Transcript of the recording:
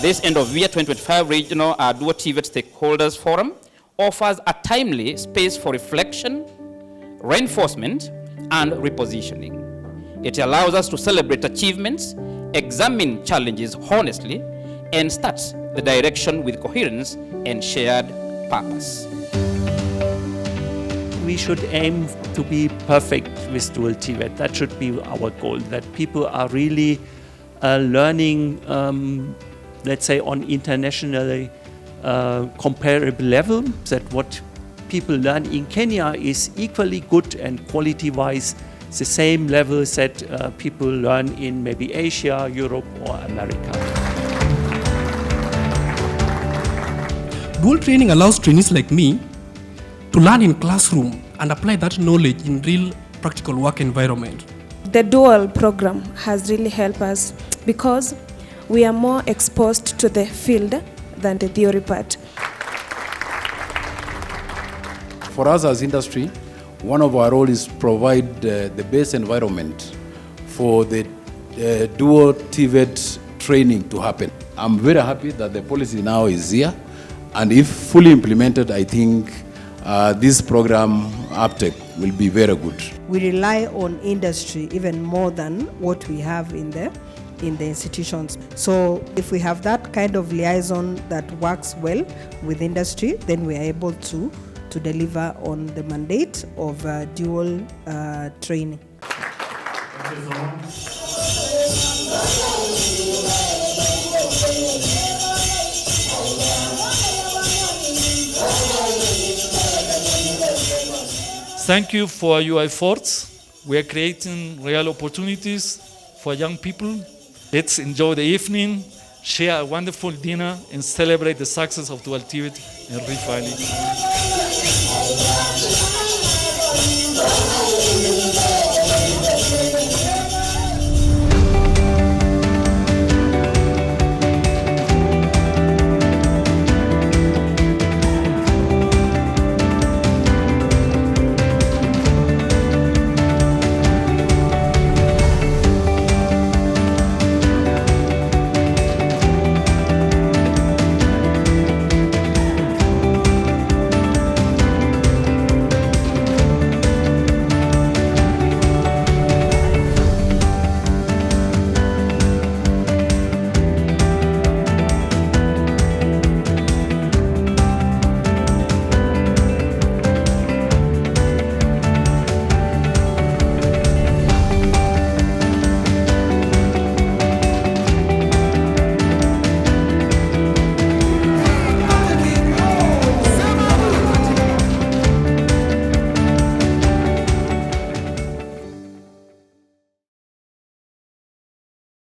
This end of year 2025 regional Dual TVET Stakeholders Forum offers a timely space for reflection, reinforcement, and repositioning. It allows us to celebrate achievements, examine challenges honestly, and start the direction with coherence and shared purpose. We should aim to be perfect with Dual TVET. That should be our goal, that people are really learning, let's say, on internationally comparable level, that what people learn in Kenya is equally good and quality-wise the same levels that people learn in maybe Asia, Europe or America. Dual training allows trainees like me to learn in classroom and apply that knowledge in real practical work environment. The Dual program has really helped us because we are more exposed to the field than the theory part. For us as industry, one of our roles is to provide the best environment for the Dual TVET training to happen. I'm very happy that the policy now is here, and if fully implemented, I think this program uptake will be very good. We rely on industry even more than what we have in the institutions. So if we have that kind of liaison that works well with industry, then we are able to deliver on the mandate of dual training. Thank you for your efforts. We are creating real opportunities for young people. Let's enjoy the evening, share a wonderful dinner, and celebrate the success of Dual TVET in Rift Valley.